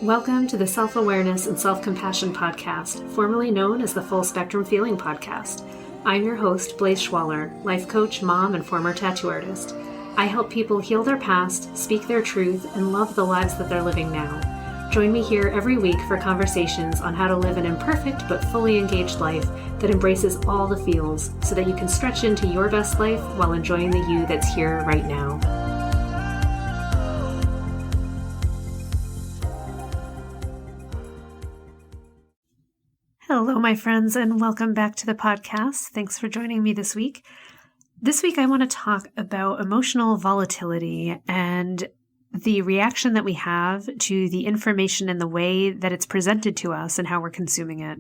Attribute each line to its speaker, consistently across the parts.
Speaker 1: Welcome to the Self-Awareness and Self-Compassion Podcast, formerly known as the Full Spectrum Feeling Podcast. I'm your host, Blaise Schwaller, life coach, mom, and former tattoo artist. I help people heal their past, speak their truth, and love the lives that they're living now. Join me here every week for conversations on how to live an imperfect but fully engaged life that embraces all the feels so that you can stretch into your best life while enjoying the you that's here right now. Hello, my friends, and welcome back to the podcast. Thanks for joining me this week. This week, I want to talk about emotional volatility and the reaction that we have to the information and the way that it's presented to us and how we're consuming it.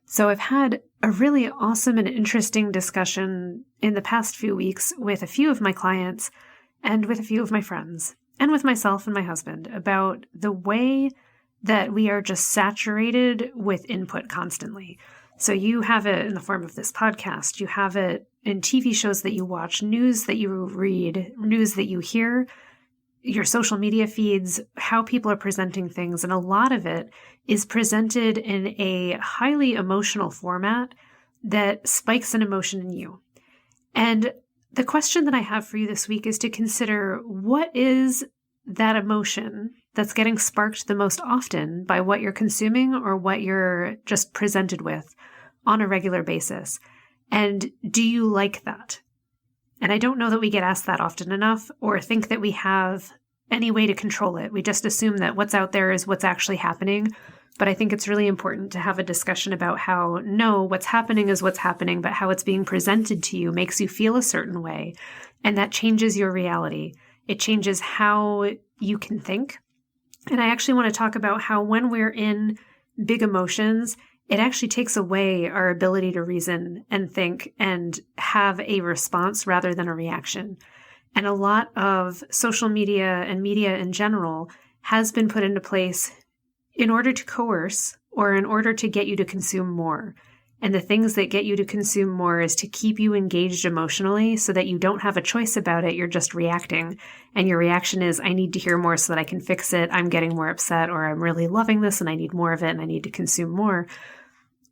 Speaker 1: So I've had a really awesome and interesting discussion in the past few weeks with a few of my clients and with a few of my friends and with myself and my husband about the way that we are just saturated with input constantly. So you have it in the form of this podcast, you have it in TV shows that you watch, news that you read, news that you hear, your social media feeds, how people are presenting things. And a lot of it is presented in a highly emotional format that spikes an emotion in you. And the question that I have for you this week is to consider, what is that emotion that's getting sparked the most often by what you're consuming or what you're just presented with on a regular basis? And do you like that? And I don't know that we get asked that often enough or think that we have any way to control it. We just assume that what's out there is what's actually happening. But I think it's really important to have a discussion about how, no, what's happening is what's happening, but how it's being presented to you makes you feel a certain way. And that changes your reality. It changes how you can think. And I actually want to talk about how when we're in big emotions, it actually takes away our ability to reason and think and have a response rather than a reaction. And a lot of social media and media in general has been put into place in order to coerce or in order to get you to consume more. And the things that get you to consume more is to keep you engaged emotionally so that you don't have a choice about it. You're just reacting. And your reaction is, I need to hear more so that I can fix it. I'm getting more upset, or I'm really loving this and I need more of it and I need to consume more.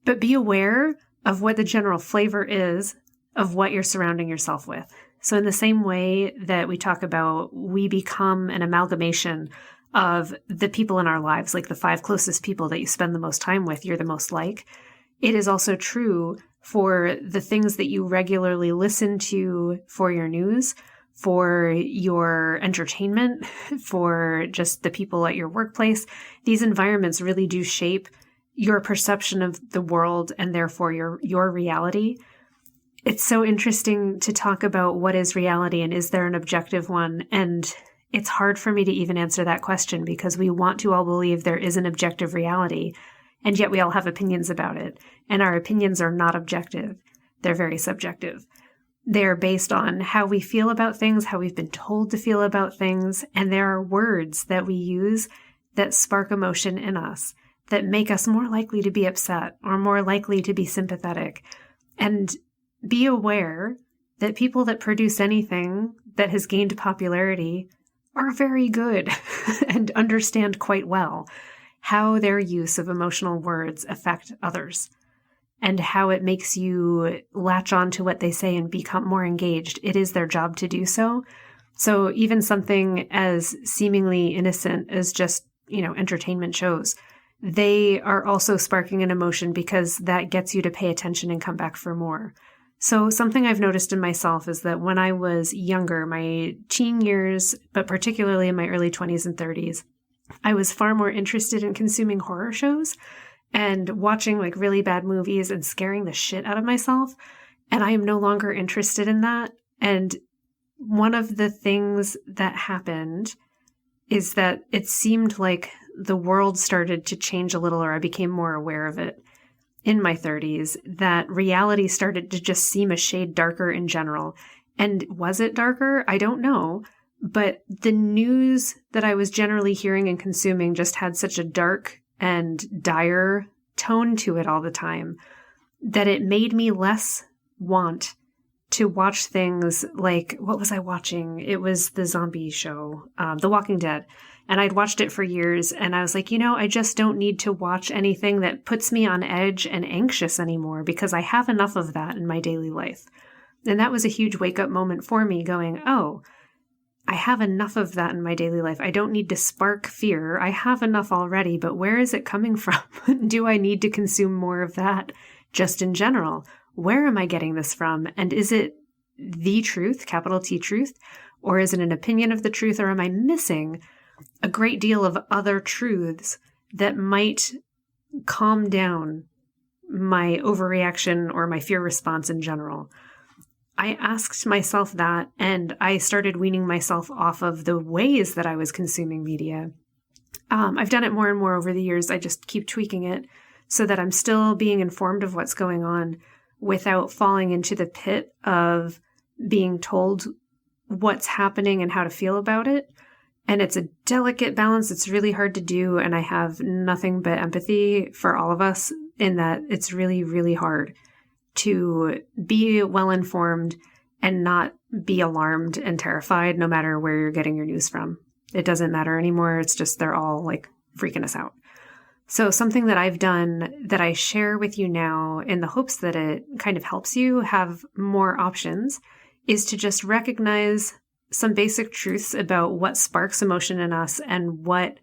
Speaker 1: But be aware of what the general flavor is of what you're surrounding yourself with. So in the same way that we talk about, we become an amalgamation of the people in our lives, like the 5 closest people that you spend the most time with, you're the most like. It is also true for the things that you regularly listen to for your news, for your entertainment, for just the people at your workplace. These environments really do shape your perception of the world and therefore your reality. It's so interesting to talk about what is reality and is there an objective one? And it's hard for me to even answer that question because we want to all believe there is an objective reality. And yet we all have opinions about it. And our opinions are not objective. They're very subjective. They're based on how we feel about things, how we've been told to feel about things. And there are words that we use that spark emotion in us, that make us more likely to be upset or more likely to be sympathetic. And be aware that people that produce anything that has gained popularity are very good and understand quite well how their use of emotional words affect others and how it makes you latch on to what they say and become more engaged. It is their job to do so. So even something as seemingly innocent as just, entertainment shows, they are also sparking an emotion because that gets you to pay attention and come back for more. So something I've noticed in myself is that when I was younger, my teen years, but particularly in my early 20s and 30s, I was far more interested in consuming horror shows and watching like really bad movies and scaring the shit out of myself. And I am no longer interested in that. And one of the things that happened is that it seemed like the world started to change a little, or I became more aware of it in my 30s, that reality started to just seem a shade darker in general. And was it darker? I don't know. But the news that I was generally hearing and consuming just had such a dark and dire tone to it all the time that it made me less want to watch things like, what was I watching? It was the zombie show, The Walking Dead. And I'd watched it for years, and I was like, I just don't need to watch anything that puts me on edge and anxious anymore, because I have enough of that in my daily life. And that was a huge wake-up moment for me, going, oh, I have enough of that in my daily life. I don't need to spark fear. I have enough already, but where is it coming from? Do I need to consume more of that just in general? Where am I getting this from? And is it the truth, capital T truth, or is it an opinion of the truth, or am I missing a great deal of other truths that might calm down my overreaction or my fear response in general? I asked myself that, and I started weaning myself off of the ways that I was consuming media. I've done it more and more over the years. I just keep tweaking it so that I'm still being informed of what's going on without falling into the pit of being told what's happening and how to feel about it. And it's a delicate balance. It's really hard to do. And I have nothing but empathy for all of us in that it's really, really hard to be well-informed and not be alarmed and terrified no matter where you're getting your news from. It doesn't matter anymore. It's just they're all like freaking us out. So something that I've done that I share with you now in the hopes that it kind of helps you have more options is to just recognize some basic truths about what sparks emotion in us and what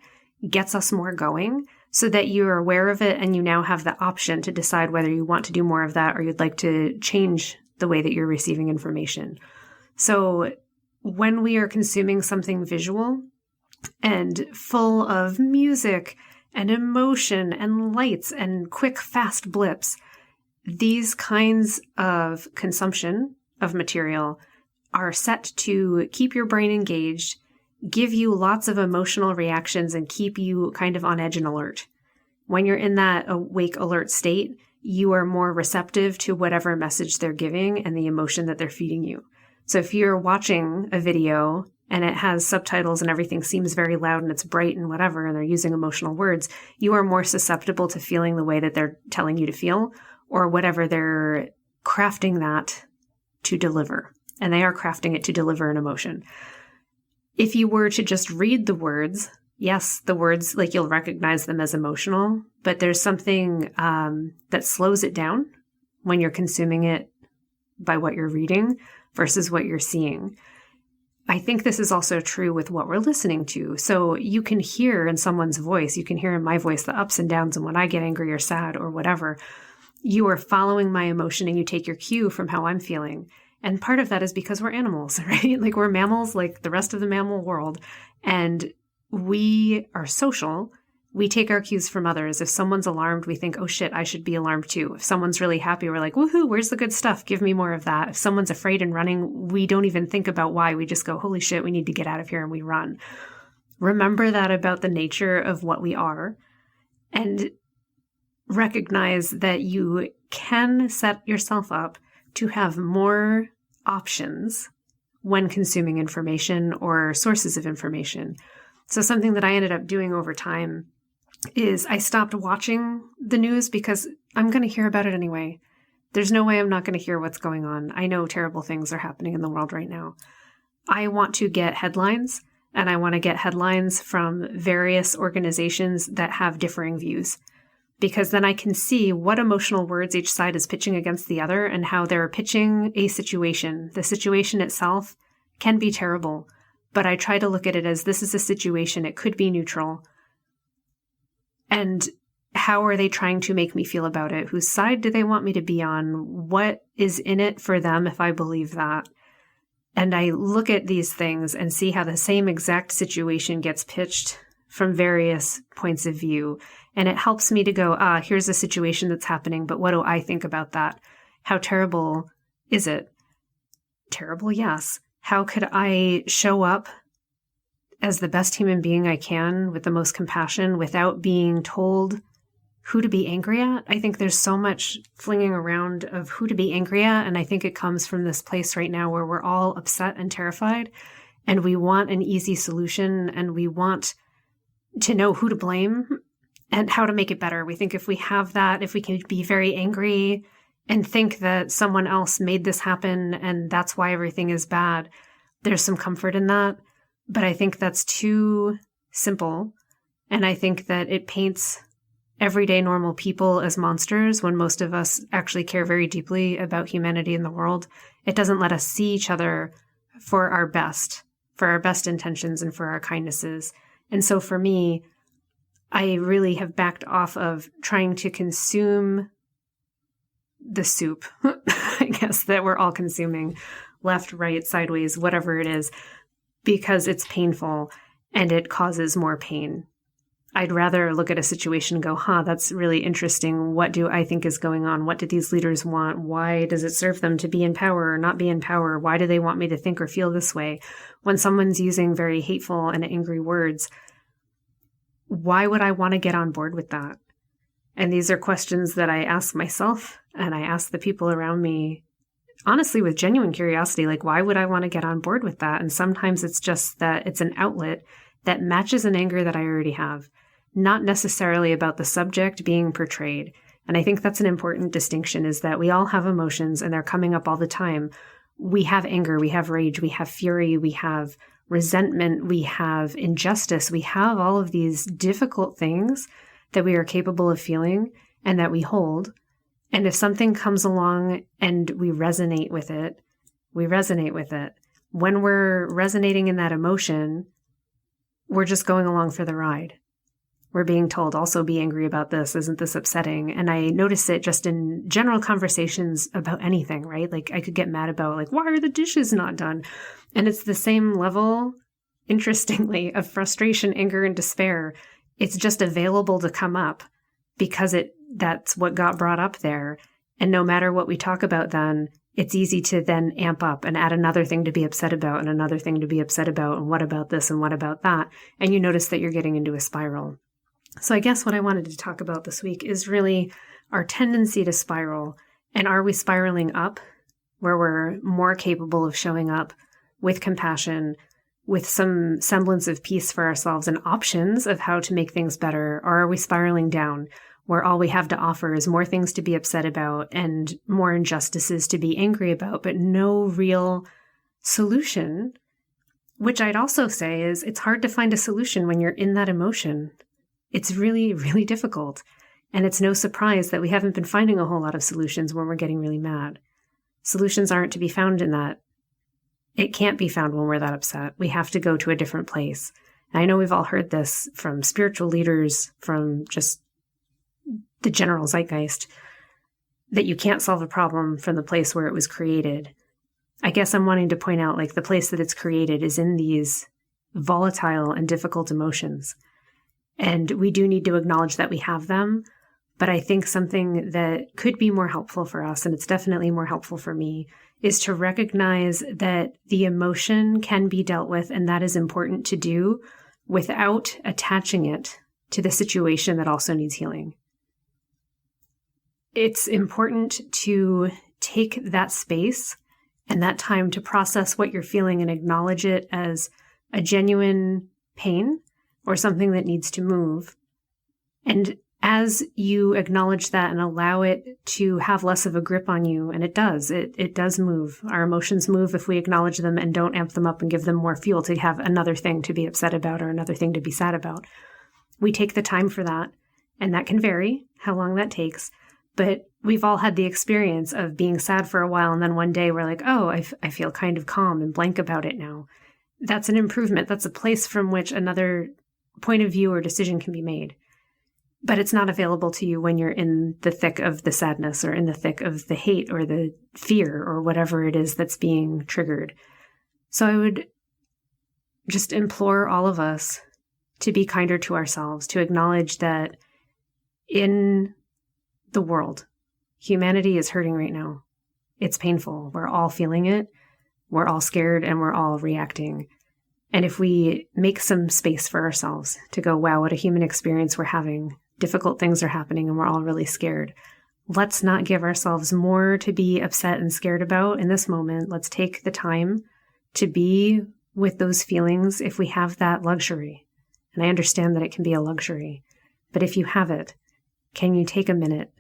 Speaker 1: gets us more going, so that you're aware of it and you now have the option to decide whether you want to do more of that or you'd like to change the way that you're receiving information. So when we are consuming something visual and full of music and emotion and lights and quick, fast blips, these kinds of consumption of material are set to keep your brain engaged, give you lots of emotional reactions, and keep you kind of on edge and alert. When you're in that awake, alert state, you are more receptive to whatever message they're giving and the emotion that they're feeding you. So if you're watching a video and it has subtitles and everything seems very loud and it's bright and whatever, and they're using emotional words, you are more susceptible to feeling the way that they're telling you to feel, or whatever they're crafting that to deliver. And they are crafting it to deliver an emotion. If you were to just read the words, yes, the words, like you'll recognize them as emotional, but there's something that slows it down when you're consuming it by what you're reading versus what you're seeing. I think this is also true with what we're listening to. So you can hear in someone's voice, you can hear in my voice the ups and downs, and when I get angry or sad or whatever, you are following my emotion and you take your cue from how I'm feeling. And part of that is because we're animals, right? Like we're mammals like the rest of the mammal world. And we are social. We take our cues from others. If someone's alarmed, we think, oh shit, I should be alarmed too. If someone's really happy, we're like, woohoo, where's the good stuff? Give me more of that. If someone's afraid and running, we don't even think about why. We just go, holy shit, we need to get out of here, and we run. Remember that about the nature of what we are, and recognize that you can set yourself up to have more options when consuming information or sources of information. So something that I ended up doing over time is I stopped watching the news because I'm going to hear about it anyway. There's no way I'm not going to hear what's going on. I know terrible things are happening in the world right now. I want to get headlines, and I want to get headlines from various organizations that have differing views, because then I can see what emotional words each side is pitching against the other and how they're pitching a situation. The situation itself can be terrible, but I try to look at it as this is a situation. It could be neutral. And how are they trying to make me feel about it? Whose side do they want me to be on? What is in it for them if I believe that? And I look at these things and see how the same exact situation gets pitched from various points of view. And it helps me to go, here's a situation that's happening, but what do I think about that? How terrible is it? Terrible, yes. How could I show up as the best human being I can with the most compassion without being told who to be angry at? I think there's so much flinging around of who to be angry at. And I think it comes from this place right now where we're all upset and terrified, and we want an easy solution, and we want to know who to blame and how to make it better. We think if we have that, if we can be very angry and think that someone else made this happen and that's why everything is bad. There's some comfort in that, but I think that's too simple. And I think that it paints everyday normal people as monsters when most of us actually care very deeply about humanity in the world. It doesn't let us see each other for our best intentions and for our kindnesses. And so for me, I really have backed off of trying to consume the soup, I guess, that we're all consuming, left, right, sideways, whatever it is, because it's painful and it causes more pain. I'd rather look at a situation and go, that's really interesting. What do I think is going on? What do these leaders want? Why does it serve them to be in power or not be in power? Why do they want me to think or feel this way? When someone's using very hateful and angry words, why would I want to get on board with that? And these are questions that I ask myself and I ask the people around me, honestly, with genuine curiosity, like, why would I want to get on board with that? And sometimes it's just that it's an outlet that matches an anger that I already have, not necessarily about the subject being portrayed. And I think that's an important distinction, is that we all have emotions and they're coming up all the time. We have anger, we have rage, we have fury, we have resentment, we have injustice, we have all of these difficult things that we are capable of feeling and that we hold. And if something comes along and we resonate with it, we resonate with it. When we're resonating in that emotion, we're just going along for the ride. We're being told, also be angry about this. Isn't this upsetting? And I notice it just in general conversations about anything, right? Like I could get mad about, like, why are the dishes not done? And it's the same level, interestingly, of frustration, anger, and despair. It's just available to come up because that's what got brought up there. And no matter what we talk about then, it's easy to then amp up and add another thing to be upset about and another thing to be upset about. And what about this and what about that? And you notice that you're getting into a spiral. So I guess what I wanted to talk about this week is really our tendency to spiral. And are we spiraling up where we're more capable of showing up with compassion, with some semblance of peace for ourselves and options of how to make things better? Or are we spiraling down where all we have to offer is more things to be upset about and more injustices to be angry about, but no real solution? Which I'd also say is it's hard to find a solution when you're in that emotion. It's really, really difficult. And it's no surprise that we haven't been finding a whole lot of solutions when we're getting really mad. Solutions aren't to be found in that. It can't be found when we're that upset. We have to go to a different place. And I know we've all heard this from spiritual leaders, from just the general zeitgeist, that you can't solve a problem from the place where it was created. I guess I'm wanting to point out, like, the place that it's created is in these volatile and difficult emotions. And we do need to acknowledge that we have them. But I think something that could be more helpful for us, and it's definitely more helpful for me, is to recognize that the emotion can be dealt with, and that is important to do without attaching it to the situation that also needs healing. It's important to take that space and that time to process what you're feeling and acknowledge it as a genuine pain or something that needs to move. And as you acknowledge that and allow it to have less of a grip on you, and it does move. Our emotions move if we acknowledge them and don't amp them up and give them more fuel to have another thing to be upset about or another thing to be sad about. We take the time for that, and that can vary how long that takes. But we've all had the experience of being sad for a while, and then one day we're like, oh, I feel kind of calm and blank about it now. That's an improvement. That's a place from which another point of view or decision can be made. But it's not available to you when you're in the thick of the sadness or in the thick of the hate or the fear or whatever it is that's being triggered. So I would just implore all of us to be kinder to ourselves, to acknowledge that in the world, humanity is hurting right now. It's painful. We're all feeling it. We're all scared and we're all reacting. And if we make some space for ourselves to go, wow, what a human experience we're having. Difficult things are happening and we're all really scared. Let's not give ourselves more to be upset and scared about in this moment. Let's take the time to be with those feelings if we have that luxury. And I understand that it can be a luxury. But if you have it, can you take a minute?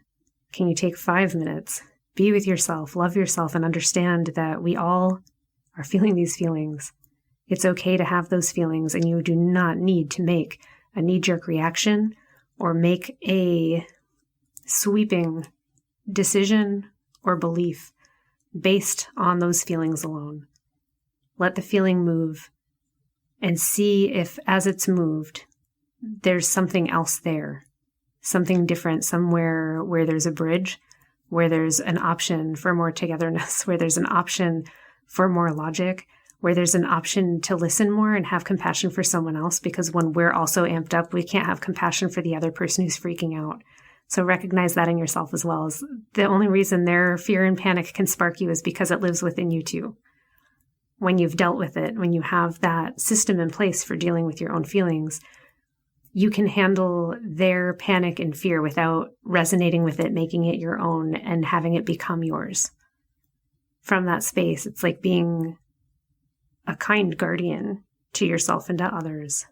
Speaker 1: Can you take 5 minutes Be with yourself, love yourself, and understand that we all are feeling these feelings. It's okay to have those feelings, and you do not need to make a knee-jerk reaction or make a sweeping decision or belief based on those feelings alone. Let the feeling move and see if, as it's moved, there's something else there, something different, somewhere where there's a bridge, where there's an option for more togetherness, where there's an option for more logic, where there's an option to listen more and have compassion for someone else, because when we're also amped up, we can't have compassion for the other person who's freaking out. So recognize that in yourself as well. As the only reason their fear and panic can spark you is because it lives within you too. When you've dealt with it, when you have that system in place for dealing with your own feelings, you can handle their panic and fear without resonating with it, making it your own, and having it become yours. From that space, it's like being a kind guardian to yourself and to others.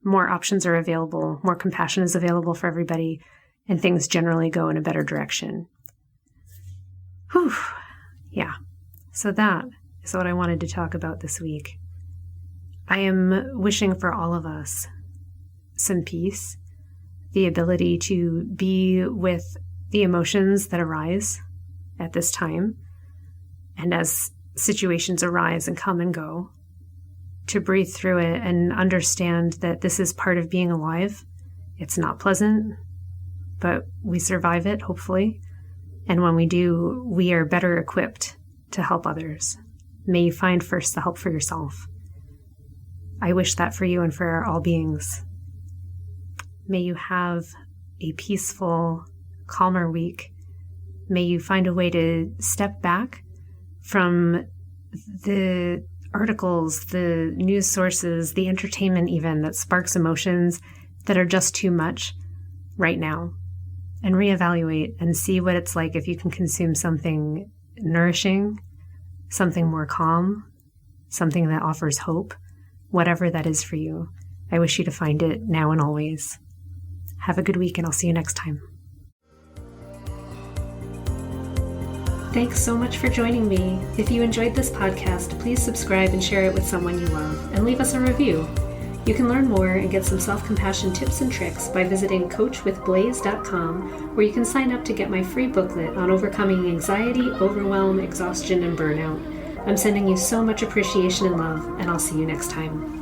Speaker 1: More options are available, more compassion is available for everybody, and things generally go in a better direction. Whew. Yeah. So that is what I wanted to talk about this week. I am wishing for all of us some peace, the ability to be with the emotions that arise at this time, and as situations arise and come and go, to breathe through it and understand that this is part of being alive. It's not pleasant, but we survive it, hopefully. And when we do, we are better equipped to help others. May you find first the help for yourself. I wish that for you and for all beings. May you have a peaceful, calmer week. May you find a way to step back from the articles, the news sources, the entertainment even that sparks emotions that are just too much right now, and reevaluate and see what it's like if you can consume something nourishing, something more calm, something that offers hope, whatever that is for you. I wish you to find it now and always. Have a good week, and I'll see you next time. Thanks so much for joining me. If you enjoyed this podcast, please subscribe and share it with someone you love, and leave us a review. You can learn more and get some self-compassion tips and tricks by visiting coachwithblaze.com, where you can sign up to get my free booklet on overcoming anxiety, overwhelm, exhaustion, and burnout. I'm sending you so much appreciation and love, and I'll see you next time.